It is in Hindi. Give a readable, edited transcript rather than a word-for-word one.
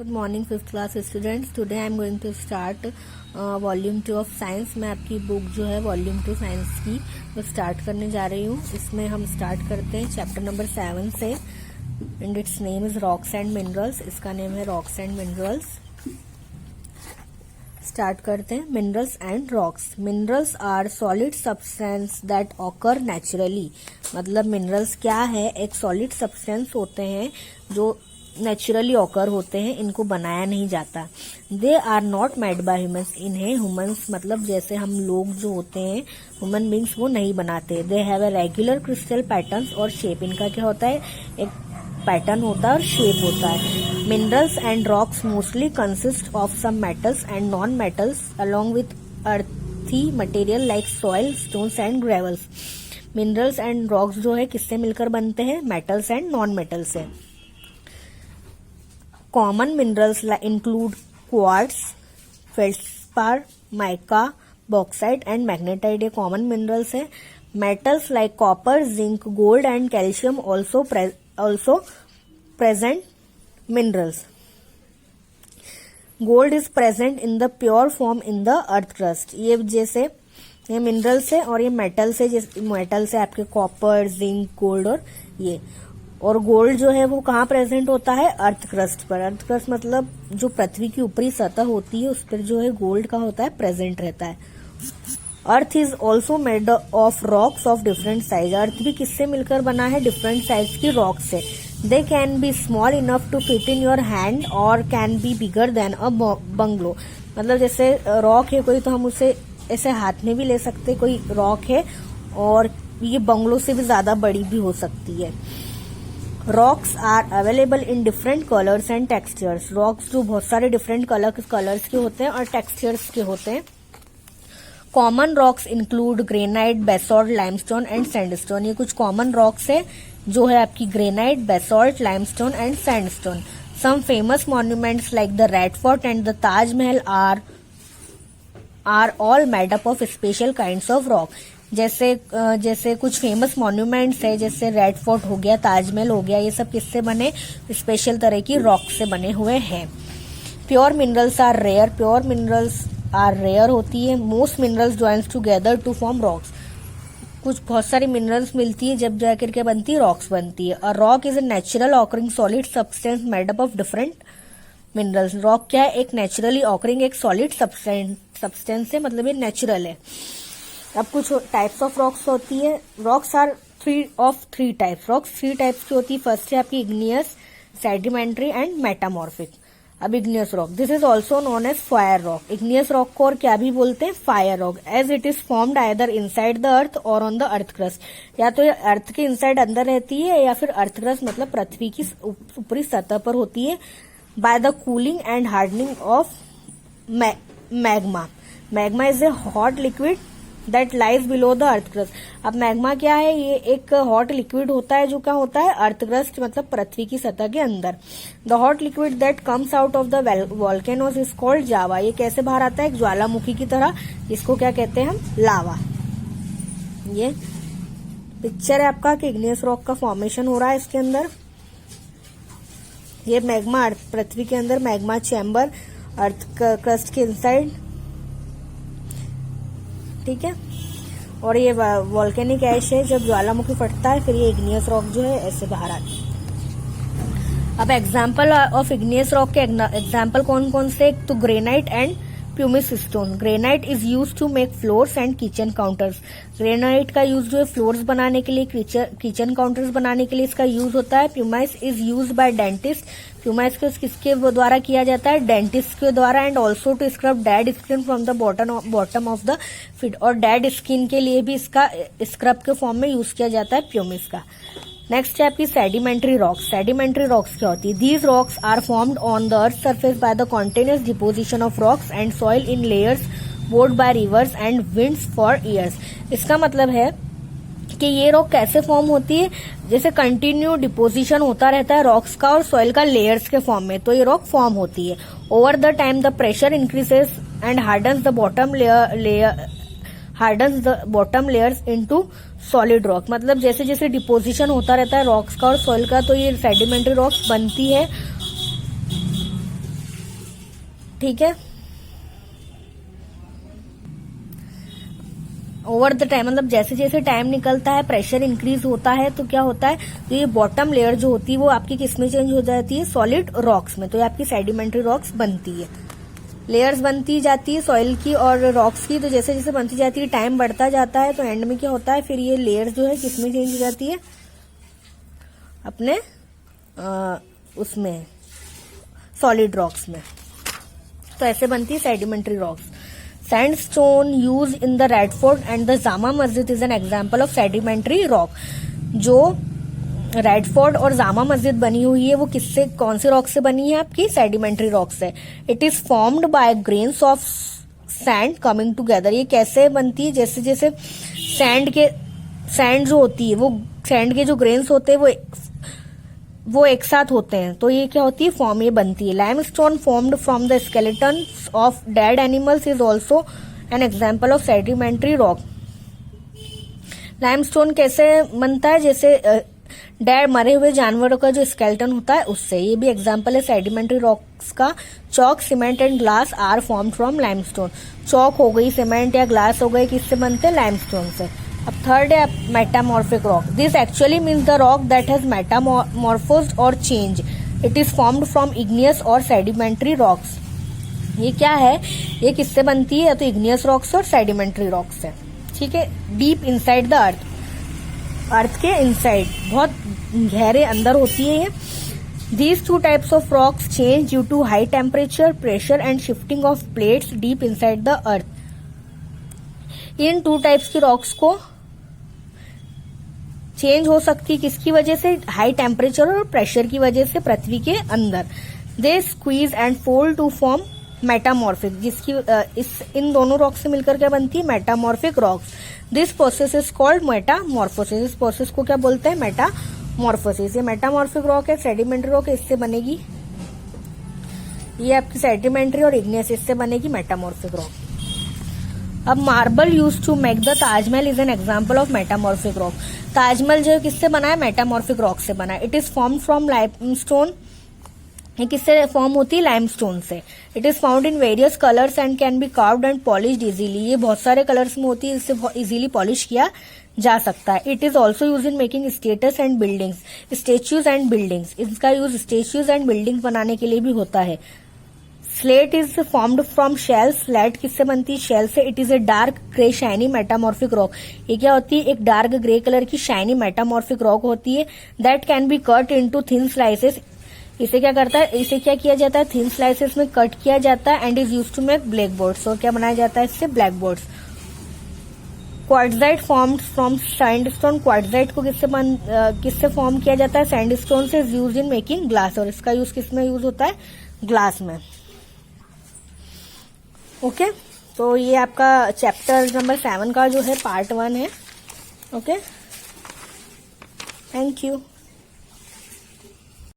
Good morning fifth class students. Today I am going to start volume 2 of science. मैं आपकी बुक जो है वॉल्यूम 2 साइंस की वो स्टार्ट करने जा रही हूँ। इसमें हम स्टार्ट करते हैं चैप्टर नंबर 7 से, and its name is rocks and minerals. इसका नेम है रॉक्स एंड मिनरल्स। स्टार्ट करते हैं। Minerals and rocks. Minerals are solid substance that occur naturally. मतलब मिनरल्स क्या है? एक सॉलिड सब्सटेंस होते हैं जो नेचुरली ऑकर होते हैं, इनको बनाया नहीं जाता। They are not made by humans. इन्हें ह्यूमंस मतलब जैसे हम लोग जो होते हैं ह्यूमन बींग्स, वो नहीं बनाते। They have a regular crystal patterns और शेप। इनका क्या होता है? एक पैटर्न होता है और शेप होता है। Minerals and rocks mostly consist of some metals and non metals along with earthy material like soil, stones and gravels. Minerals and rocks जो है किससे मिलकर बनते हैं? मेटल्स एंड नॉन मेटल से। Common minerals include quartz, feldspar, mica, bauxite and magnetite। ये common minerals है। Metals like copper, zinc, gold and calcium also present minerals। Gold is present in the pure form in the earth crust। ये जैसे ये मिनरल्स है और ये मेटल्स है। जैसे मेटल्स है आपके कॉपर, जिंक, गोल्ड और गोल्ड जो है वो कहाँ प्रेजेंट होता है? अर्थ क्रस्ट पर। अर्थ क्रस्ट मतलब जो पृथ्वी की ऊपरी सतह होती है उस पर जो है गोल्ड का होता है, प्रेजेंट रहता है। Earth is also made of rocks of different size. Earth भी किससे मिलकर बना है? डिफरेंट साइज की रॉक से। They can be small enough to fit in your hand और can be bigger than a bungalow. मतलब जैसे रॉक है कोई तो हम उसे ऐसे हाथ में भी ले सकते। कोई रॉक है और ये बंगलो से भी ज्यादा बड़ी भी हो सकती है। Rocks are available in different colours and textures. Rocks जो बहुत सारे डिफरेंट कलर्स के होते हैं और टेक्सचर्स के होते हैं। Common rocks include granite, basalt, limestone and sandstone. ये कुछ कॉमन रॉक्स है जो है आपकी granite, basalt, limestone and sandstone. Some famous monuments like the Red Fort and the Taj Mahal are all made up of special kinds of rock. जैसे कुछ फेमस मॉन्यूमेंट्स है, जैसे रेड फोर्ट हो गया, ताजमहल हो गया, ये सब किससे बने? स्पेशल तरह की रॉक से बने हुए हैं। Pure minerals are rare. Pure minerals are rare होती है। Most minerals joins together to form rocks. कुछ बहुत सारी मिनरल्स मिलती है जब जाकर के बनती है रॉक्स बनती है। और rock is a natural occurring solid substance made up of different minerals. Rock क्या है? एक नेचुरली ऑकरिंग एक सॉलिड सब्सटेंस है, मतलब ये नेचुरल है। अब कुछ टाइप्स ऑफ रॉक्स होती है। Rocks are three types. Rocks 3 types की होती है। फर्स्ट है आपकी इग्नियस, सेडिमेंट्री एंड मेटामॉर्फिक। अब igneous rock, this is also known as fire rock. Igneous rock को और क्या भी बोलते हैं? Fire rock. As it is formed either inside the earth or on the earth crust. या तो ये अर्थ के इनसाइड अंदर रहती है या फिर अर्थ क्रस्ट मतलब पृथ्वी की ऊपरी सतह पर होती है। By the cooling and hardening of magma. Magma is a hot liquid that lies below the earth crust. अब मैग्मा क्या है? ये एक हॉट लिक्विड होता है जो क्या होता है? अर्थ क्रस्ट मतलब पृथ्वी की सतह के अंदर। The hot liquid that comes out of the volcanoes is called lava. ये कैसे बाहर आता है? एक ज्वालामुखी की तरह। इसको क्या कहते हैं हम? लावा। ये पिक्चर है आपका कि इग्नियस रॉक का फॉर्मेशन हो रहा है इसके अंदर। ये मैग्मा पृथ्वी के अंदर, मैग्मा चैम्बर अर्थ क्रस्ट के इनसाइड, ठीक है। और ये वॉल्केनिक ऐश है, जब ज्वालामुखी फटता है फिर ये इग्नियस रॉक जो है ऐसे बाहर आती है। अब एग्जाम्पल ऑफ इग्नियस रॉक के एग्जाम्पल कौन कौन से? एक तो granite and pumice stone. Granite is use to make floors and kitchen counters. Granite का यूज जो है फ्लोर्स बनाने के लिए, किचन काउंटर्स बनाने के लिए इसका यूज होता है। Pumice is use by dentist. Pumice को किसके द्वारा किया जाता है? डेंटिस्ट के द्वारा। And also to scrub dead skin from the bottom of the feet. और डेड स्किन के लिए भी इसका स्क्रब के फॉर्म में यूज किया जाता है प्यूमिस का। नेक्स्ट है आपकी सेडिमेंट्री रॉक्स। सेडिमेंट्री रॉक्स क्या होती है? These rocks are formed on the earth surface by the continuous deposition of rocks and soil in layers borne by rivers and winds for years. इसका मतलब है कि ये रॉक कैसे फॉर्म होती है? जैसे कंटिन्यू डिपोजिशन होता रहता है रॉक्स का और सॉइल का लेयर्स के फॉर्म में, तो ये रॉक फॉर्म होती है। Over the time the pressure increases and hardens the bottom layers into solid rock. मतलब जैसे जैसे डिपोजिशन होता रहता है रॉक्स का और सॉइल का, तो ये सेडिमेंट्री रॉक्स बनती है ठीक है। ओवर द टाइम मतलब जैसे जैसे टाइम निकलता है, प्रेशर इंक्रीज होता है, तो क्या होता है, तो ये बॉटम लेयर जो होती है वो आपकी किस में चेंज हो जाती है, सॉलिड रॉक्स में। तो ये आपकी सेडिमेंट्री रॉक्स बनती है, लेयर्स बनती जाती है सॉइल की और रॉक्स की। तो जैसे जैसे बनती जाती है, टाइम बढ़ता जाता है, तो एंड में क्या होता है, फिर ये लेयर्स जो है किस में चेंज हो जाती है, अपने उसमें सॉलिड रॉक्स में। तो ऐसे बनती है sedimentary rocks. Sandstone use in the Red Fort and the Jama Masjid is an example of sedimentary rock. जो रेडफोर्ट और जामा मस्जिद बनी हुई है वो किससे, कौन से रॉक से बनी है, आपकी सेडिमेंट्री रॉक से। It is formed by grains of sand coming together. ये कैसे बनती है, जैसे जैसे सैंड जो होती है, वो सैंड के जो ग्रेन्स होते हैं वो एक साथ होते हैं, तो ये क्या होती है, फॉर्म ये बनती है। Limestone formed from the skeleton of dead animals is also an example of sedimentary rock. Limestone कैसे बनता है, जैसे डेड मरे हुए जानवरों का जो स्केलेटन होता है उससे, ये भी एग्जाम्पल है सेडिमेंट्री रॉक्स का। Chalk, cement and glass are form from limestone. Chalk हो गई, सीमेंट या ग्लास हो गई, किससे बनते हैं, लाइमस्टोन से। अब थर्ड है metamorphic rock. This actually means the rock that has metamorphosed और change. It is formed from igneous और सेडिमेंट्री रॉक्स। ये क्या है, ये किससे बनती है, या तो इग्नियस रॉक्स और सेडिमेंट्री रॉक्स से। ठीक है। Deep inside the earth, earth के इनसाइड, बहुत गहरे अंदर होती है ये। These two types of rocks change due to high temperature, pressure and shifting of plates deep inside the earth. In two types की रॉक्स को चेंज हो सकती है किसकी वजह से, हाई टेम्परेचर और प्रेशर की वजह से पृथ्वी के अंदर। They squeeze and fold to form metamorphic, जिसकी इन दोनों रॉक से मिलकर क्या बनती है, metamorphic rocks. This process is called metamorphosis. इस प्रोसेस को क्या बोलते हैं, मेटामॉर्फोसिस। ये मेटामॉर्फिक रॉक है, सेडिमेंट्री रॉक है, इससे बनेगी ये आपकी सेडिमेंट्री, और इग्नियस इससे बनेगी मेटामॉर्फिक रॉक। अब marble use to make the Taj Mahal is an example of metamorphic rock. Taj Mahal जो किससे बना है, मेटामॉर्फिक रॉक से बना है। It is form from limestone. ये किससे फॉर्म होती है, लाइमस्टोन से। It is found in various colours and can be carved and polished easily. ये बहुत सारे कलर्स में होती है, इससे इजीली पॉलिश किया जा सकता है। It is also use in making statues and buildings, statues and buildings. इसका यूज स्टेच्यूज एंड बिल्डिंग्स बनाने के लिए भी होता है। Slate is formed from shale. Slate किससे बनती है, शेल से। It is a dark grey shiny metamorphic rock. ये क्या होती है, एक डार्क ग्रे कलर की शाइनी मेटामॉर्फिक रॉक होती है। That can be cut into thin slices. इसे क्या करता है, इसे क्या किया जाता है, थिन स्लाइसेस में कट किया जाता है। And is use to make black boards. और क्या बनाया जाता है इससे, black boards. Quartzite formed from sandstone. Quartzite को किससे फॉर्म किया जाता है, सैंडस्टोन से। यूज इन मेकिंग ग्लास, और इसका यूज किसमें यूज होता है, ग्लास में। ओके तो ये आपका चैप्टर नंबर 7 का जो है पार्ट 1 है। Okay, thank you.